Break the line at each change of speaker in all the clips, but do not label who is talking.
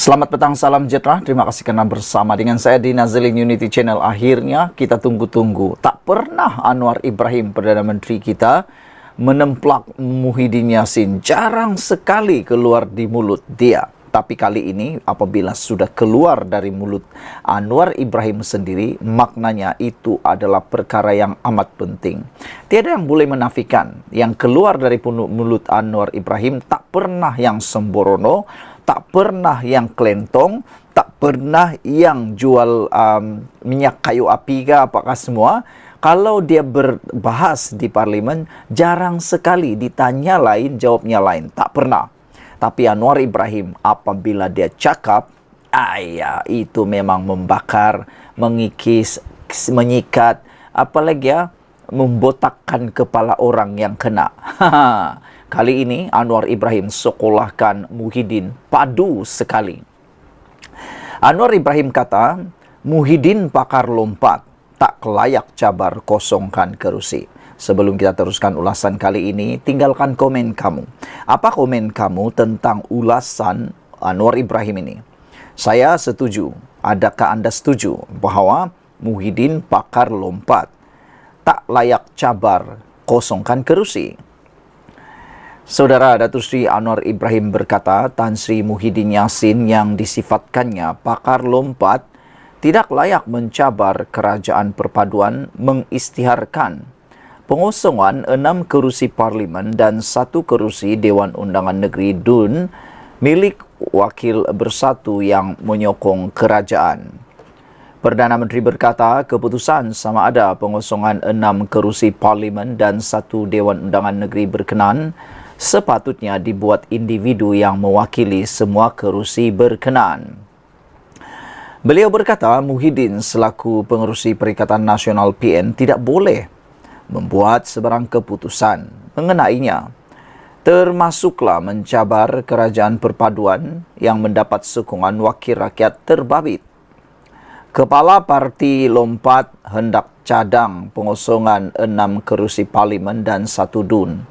Selamat petang, salam sejahtera. Terima kasih karena bersama dengan saya di Nazilin Unity Channel. Akhirnya kita tunggu-tunggu. Tak pernah Anwar Ibrahim, Perdana Menteri kita, menemplak Muhyiddin Yassin. Jarang sekali keluar di mulut dia. Tapi kali ini apabila sudah keluar dari mulut Anwar Ibrahim sendiri, maknanya itu adalah perkara yang amat penting. Tiada yang boleh menafikan yang keluar dari mulut Anwar Ibrahim tak pernah yang sembrono, tak pernah yang kelentong, tak pernah yang jual minyak kayu api ke apakah semua. Kalau dia berbahas di parlimen, jarang sekali ditanya lain, jawabnya lain. Tak pernah. Tapi Anwar Ibrahim apabila dia cakap, itu memang membakar, mengikis, menyikat, apalagi ya, membotakkan kepala orang yang kena. Kali ini Anwar Ibrahim sekolahkan Muhyiddin padu sekali. Anwar Ibrahim kata, Muhyiddin pakar lompat, tak layak cabar kosongkan kerusi. Sebelum kita teruskan ulasan kali ini, tinggalkan komen kamu. Apa komen kamu tentang ulasan Anwar Ibrahim ini? Saya setuju. Adakah Anda setuju bahwa Muhyiddin pakar lompat, tak layak cabar kosongkan kerusi? Saudara Datuk Seri Anwar Ibrahim berkata, Tan Sri Muhyiddin Yassin yang disifatkannya pakar lompat tidak layak mencabar kerajaan perpaduan mengisytiharkan pengosongan 6 kerusi parlimen dan 1 kerusi Dewan Undangan Negeri DUN milik Wakil Bersatu yang menyokong kerajaan. Perdana Menteri berkata, keputusan sama ada pengosongan 6 kerusi parlimen dan 1 Dewan Undangan Negeri berkenan sepatutnya dibuat individu yang mewakili semua kerusi berkenan. Beliau berkata, Muhyiddin selaku pengerusi Perikatan Nasional PN tidak boleh membuat sebarang keputusan mengenainya, termasuklah mencabar kerajaan perpaduan yang mendapat sokongan wakil rakyat terbabit. Kepala parti lompat hendak cadang pengosongan 6 kerusi parlimen dan 1 DUN.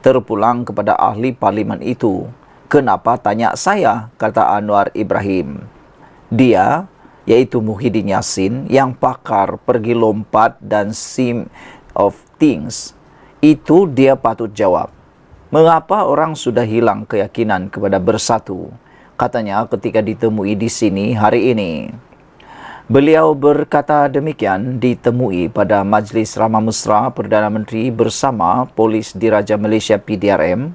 Terpulang kepada ahli parlimen itu. Kenapa tanya saya, kata Anwar Ibrahim. Dia, yaitu Muhyiddin Yassin, yang pakar pergi lompat dan sim of things, itu dia patut jawab. Mengapa orang sudah hilang keyakinan kepada bersatu? Katanya ketika ditemui di sini hari ini. Beliau berkata demikian ditemui pada Majlis Ramah Mesra Perdana Menteri bersama Polis Diraja Malaysia PDRM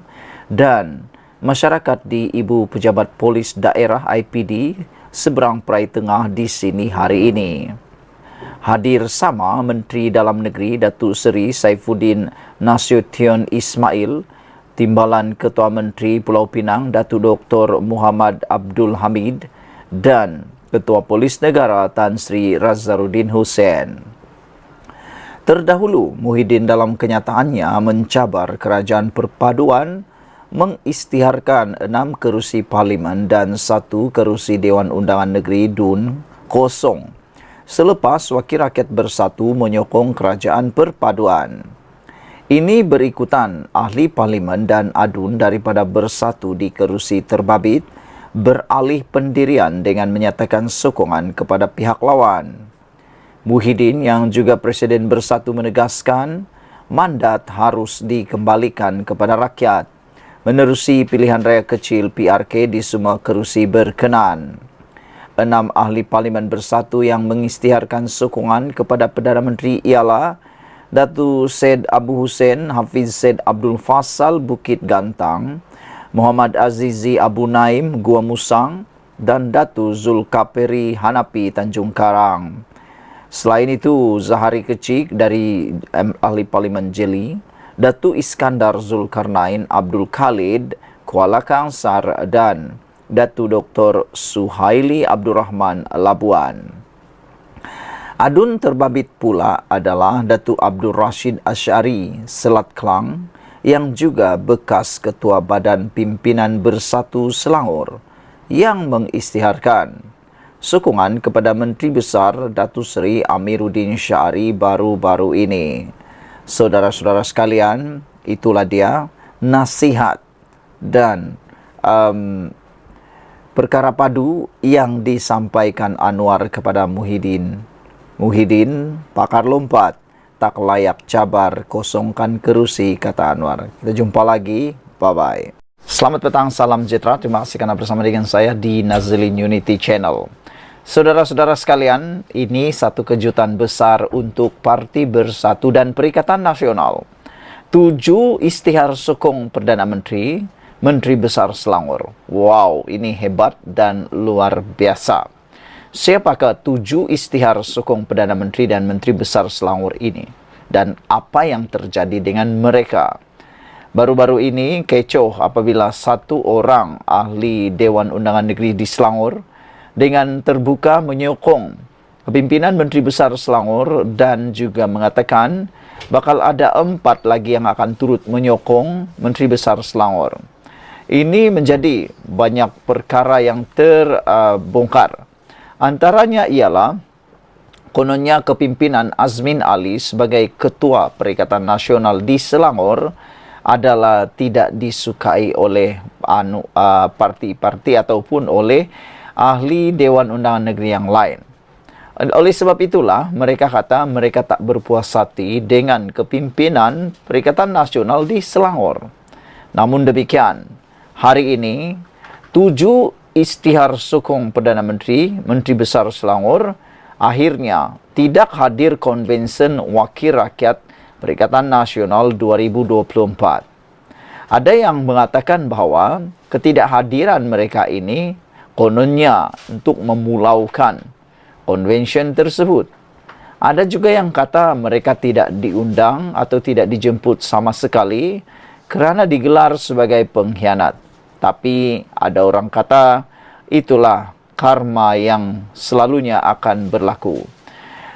dan masyarakat di Ibu Pejabat Polis Daerah IPD seberang Perai Tengah di sini hari ini. Hadir sama Menteri Dalam Negeri Datuk Seri Saifuddin Nasution Ismail, Timbalan Ketua Menteri Pulau Pinang Datuk Dr. Muhammad Abdul Hamid dan Ketua Polis Negara Tan Sri Razzaruddin Hussein. Terdahulu, Muhyiddin dalam kenyataannya mencabar kerajaan perpaduan mengisytiharkan 6 kerusi parlimen dan 1 kerusi Dewan Undangan Negeri DUN kosong selepas Wakil Rakyat Bersatu menyokong kerajaan perpaduan. Ini berikutan ahli parlimen dan ADUN daripada Bersatu di kerusi terbabit beralih pendirian dengan menyatakan sokongan kepada pihak lawan. Muhyiddin yang juga Presiden Bersatu menegaskan mandat harus dikembalikan kepada rakyat menerusi pilihan raya kecil PRK di semua kerusi berkenan. 6 ahli parlimen Bersatu yang mengisytiharkan sokongan kepada Perdana Menteri ialah Datuk Syed Abu Hussein Hafiz Syed Abdul Fassal Bukit Gantang, Muhammad Azizi Abu Naim Gua Musang dan Datuk Zulkaperi Hanapi Tanjung Karang. Selain itu, Zahari Kecik dari ahli parlimen Jeli, Datuk Iskandar Zulkarnain Abdul Khalid Kuala Kangsar dan Datuk Dr. Suhaili Abdul Rahman Labuan. ADUN terbabit pula adalah Datuk Abdul Rashid Ash'ari Selat Kelang yang juga bekas Ketua Badan Pimpinan Bersatu Selangor yang mengisytiharkan sokongan kepada Menteri Besar Datuk Seri Amiruddin Syari baru-baru ini. Saudara-saudara sekalian, itulah dia nasihat dan Perkara padu yang disampaikan Anwar kepada Muhyiddin. Muhyiddin, pakar lompat, tak layak cabar, kosongkan kerusi, kata Anwar. Kita jumpa lagi, bye-bye. Selamat petang, salam sejahtera. Terima kasih karena bersama dengan saya di Nazilin Unity Channel. Saudara-saudara sekalian, ini satu kejutan besar untuk Parti Bersatu dan Perikatan Nasional. 7 istihar sokong Perdana Menteri, Menteri Besar Selangor. Wow, ini hebat dan luar biasa. Siapakah 7 istihar sokong Perdana Menteri dan Menteri Besar Selangor ini? Dan apa yang terjadi dengan mereka? Baru-baru ini kecoh apabila satu orang ahli Dewan Undangan Negeri di Selangor dengan terbuka menyokong kepimpinan Menteri Besar Selangor dan juga mengatakan bakal ada 4 lagi yang akan turut menyokong Menteri Besar Selangor. Ini menjadi banyak perkara yang terbongkar. Antaranya ialah kononnya kepimpinan Azmin Ali sebagai Ketua Perikatan Nasional di Selangor adalah tidak disukai oleh parti-parti ataupun oleh ahli Dewan Undangan Negeri yang lain. Oleh sebab itulah mereka kata mereka tak berpuas hati dengan kepimpinan Perikatan Nasional di Selangor. Namun demikian, hari ini 7 istihar sokong Perdana Menteri, Menteri Besar Selangor akhirnya tidak hadir konvensi Wakil Rakyat Perikatan Nasional 2024. Ada yang mengatakan bahawa ketidakhadiran mereka ini kononnya untuk memulaukan konvensi tersebut. Ada juga yang kata mereka tidak diundang atau tidak dijemput sama sekali kerana digelar sebagai pengkhianat. Tapi ada orang kata itulah karma yang selalunya akan berlaku.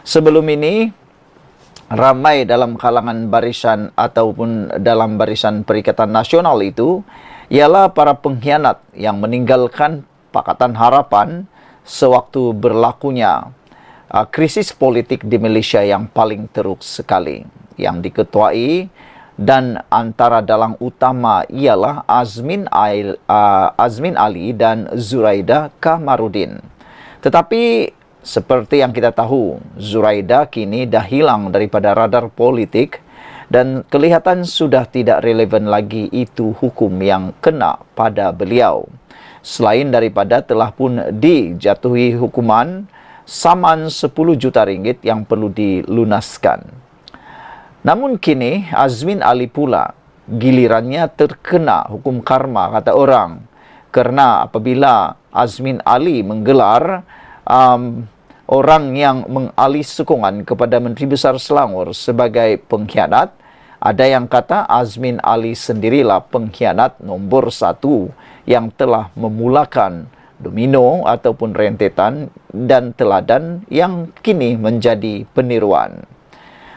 Sebelum ini ramai dalam kalangan barisan ataupun dalam barisan Perikatan Nasional itu ialah para pengkhianat yang meninggalkan Pakatan Harapan sewaktu berlakunya krisis politik di Malaysia yang paling teruk sekali, yang diketuai dan antara dalang utama ialah Azmin Ali dan Zuraida Kamarudin. Tetapi seperti yang kita tahu, Zuraida kini dah hilang daripada radar politik dan kelihatan sudah tidak relevan lagi itu hukum yang kena pada beliau. Selain daripada telah pun dijatuhi hukuman saman 10 juta ringgit yang perlu dilunaskan. Namun kini Azmin Ali pula gilirannya terkena hukum karma, kata orang. Kerana apabila Azmin Ali menggelar orang yang mengalih sokongan kepada Menteri Besar Selangor sebagai pengkhianat, ada yang kata Azmin Ali sendirilah pengkhianat nombor 1 yang telah memulakan domino ataupun rentetan dan teladan yang kini menjadi peniruan.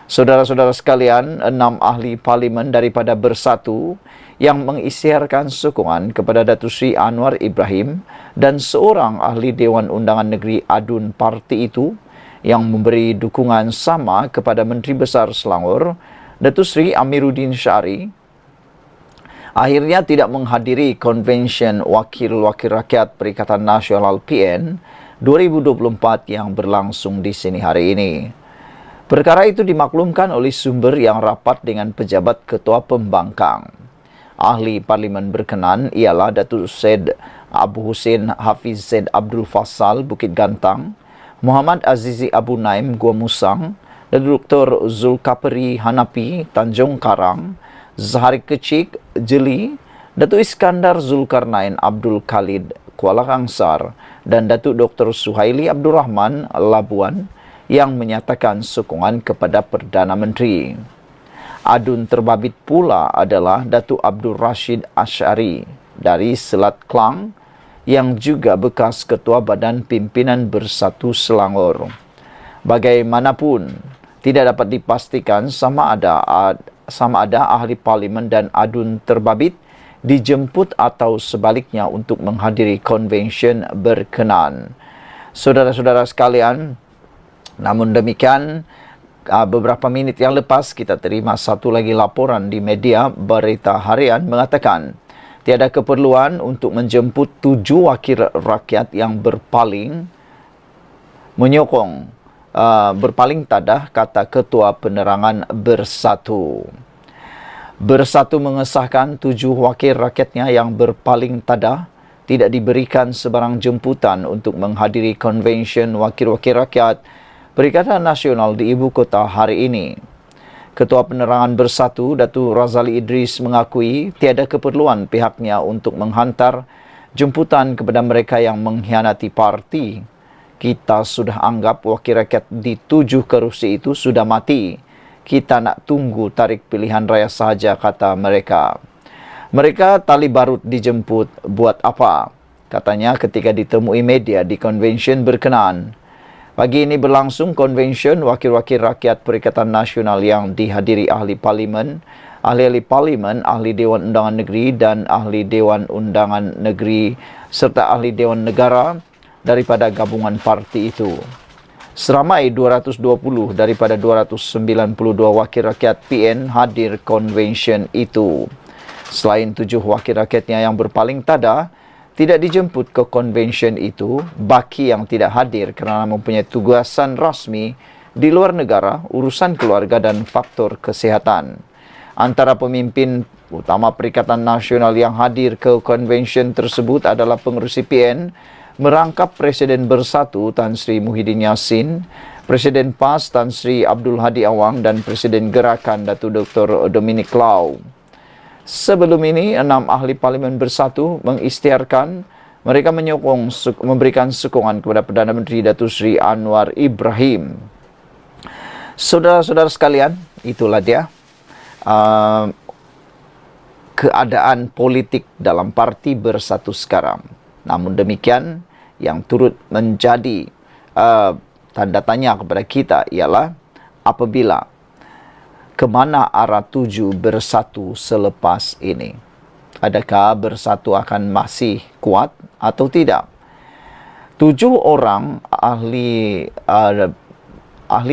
Saudara-saudara sekalian, 6 ahli parlimen daripada Bersatu yang mengisytiharkan sokongan kepada Datuk Seri Anwar Ibrahim dan seorang ahli Dewan Undangan Negeri Adun parti itu yang memberi dukungan sama kepada Menteri Besar Selangor, Datuk Seri Amiruddin Syari, akhirnya tidak menghadiri konvensyen Wakil-Wakil Rakyat Perikatan Nasional PN 2024 yang berlangsung di sini hari ini. Perkara itu dimaklumkan oleh sumber yang rapat dengan pejabat Ketua Pembangkang. Ahli parlimen berkenan ialah Datuk Syed Abu Hussein Hafiz Zaid Abdul Fassal Bukit Gantang, Muhammad Azizi Abu Naim Gua Musang, dan Dr. Zulkapri Hanapi Tanjung Karang, Zahari Kecik Jeli, Datuk Iskandar Zulkarnain Abdul Khalid Kuala Kangsar, dan Datuk Dr. Suhaili Abdul Rahman Labuan yang menyatakan sokongan kepada Perdana Menteri. Adun terbabit pula adalah Datuk Abdul Rashid Ash'ari dari Selat Klang yang juga bekas Ketua Badan Pimpinan Bersatu Selangor. Bagaimanapun, tidak dapat dipastikan sama ada ahli parlimen dan adun terbabit dijemput atau sebaliknya untuk menghadiri konvensyen berkenan. Saudara-saudara sekalian, namun demikian, beberapa minit yang lepas kita terima satu lagi laporan di media berita harian mengatakan tiada keperluan untuk menjemput 7 wakil rakyat yang berpaling tadah, kata Ketua Penerangan Bersatu. Bersatu mengesahkan 7 wakil rakyatnya yang berpaling tadah tidak diberikan sebarang jemputan untuk menghadiri konvensyen wakil-wakil rakyat Perikatan Nasional di Ibu Kota hari ini. Ketua Penerangan Bersatu, Datuk Razali Idris mengakui tiada keperluan pihaknya untuk menghantar jemputan kepada mereka yang mengkhianati parti. Kita sudah anggap wakil rakyat di 7 kerusi itu sudah mati. Kita nak tunggu tarik pilihan raya sahaja, kata mereka. Mereka tali barut dijemput buat apa? Katanya ketika ditemui media di konvensyen berkenaan. Pagi ini berlangsung konvensyen wakil-wakil rakyat Perikatan Nasional yang dihadiri ahli parlimen, ahli Dewan Undangan Negeri dan ahli Dewan Undangan Negeri serta ahli Dewan Negara daripada gabungan parti itu. Seramai 220 daripada 292 wakil rakyat PN hadir konvensyen itu. Selain 7 wakil rakyatnya yang berpaling tadah, tidak dijemput ke konvensyen itu, baki yang tidak hadir kerana mempunyai tugasan rasmi di luar negara, urusan keluarga dan faktor kesihatan. Antara pemimpin utama Perikatan Nasional yang hadir ke konvensyen tersebut adalah pengerusi PN, merangkap Presiden Bersatu Tan Sri Muhyiddin Yassin, Presiden PAS Tan Sri Abdul Hadi Awang dan Presiden Gerakan Datuk Dr. Dominic Lau. Sebelum ini, 6 ahli Parlimen Bersatu mengisytiharkan mereka memberikan sokongan kepada Perdana Menteri Datuk Seri Anwar Ibrahim. Saudara-saudara sekalian, itulah dia keadaan politik dalam Parti Bersatu sekarang. Namun demikian, yang turut menjadi tanda tanya kepada kita ialah apabila ke mana arah tuju Bersatu selepas ini. Adakah Bersatu akan masih kuat atau tidak? 7 orang ahli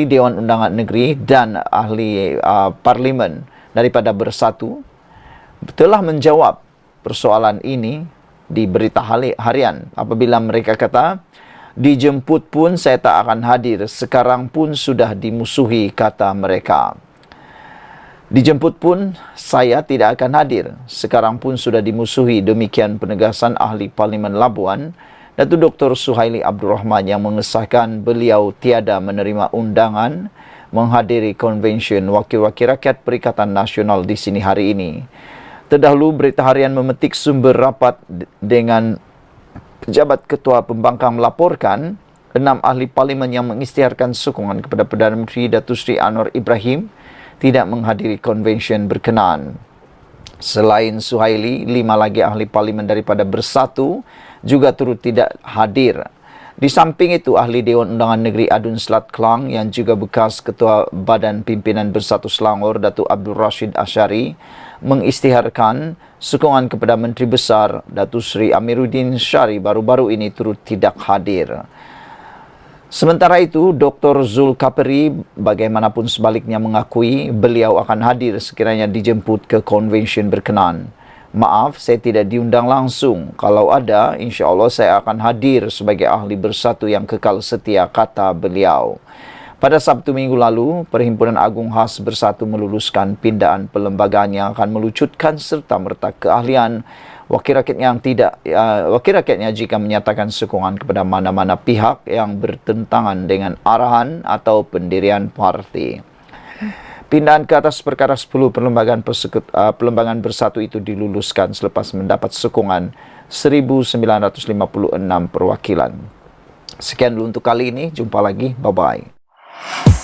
Dewan Undangan Negeri dan ahli Parlimen daripada Bersatu telah menjawab persoalan ini di berita harian apabila mereka kata, dijemput pun saya tak akan hadir, sekarang pun sudah dimusuhi, kata mereka. Dijemput pun saya tidak akan hadir, sekarang pun sudah dimusuhi, demikian penegasan ahli Parlimen Labuan Datuk Dr. Suhaili Abdul Rahman yang mengesahkan beliau tiada menerima undangan menghadiri konvensyen wakil-wakil rakyat Perikatan Nasional di sini hari ini. Terdahulu, berita harian memetik sumber rapat dengan pejabat Ketua Pembangkang melaporkan 6 ahli parlimen yang mengisytiharkan sokongan kepada Perdana Menteri Datuk Seri Anwar Ibrahim tidak menghadiri konvensyen berkenaan. Selain Suhaili, 5 lagi ahli parlimen daripada Bersatu juga turut tidak hadir. Di samping itu, ahli Dewan Undangan Negeri Adun Selat Kelang yang juga bekas Ketua Badan Pimpinan Bersatu Selangor Datuk Abdul Rashid Ashari mengisytiharkan sokongan kepada Menteri Besar Datuk Seri Amiruddin Syari baru-baru ini turut tidak hadir. Sementara itu, Dr. Zulkaperi bagaimanapun sebaliknya mengakui beliau akan hadir sekiranya dijemput ke konvensyen berkenaan. Maaf, saya tidak diundang langsung. Kalau ada, insya-Allah saya akan hadir sebagai ahli Bersatu yang kekal setia, kata beliau. Pada Sabtu minggu lalu, Perhimpunan Agung Khas Bersatu meluluskan pindaan perlembagaan yang akan melucutkan serta merta keahlian wakil rakyatnya jika menyatakan sokongan kepada mana-mana pihak yang bertentangan dengan arahan atau pendirian parti. Pindahan ke atas perkara 10 perlembagaan Bersatu itu diluluskan selepas mendapat sokongan 1,956 perwakilan. Sekian dulu untuk kali ini. Jumpa lagi. Bye-bye.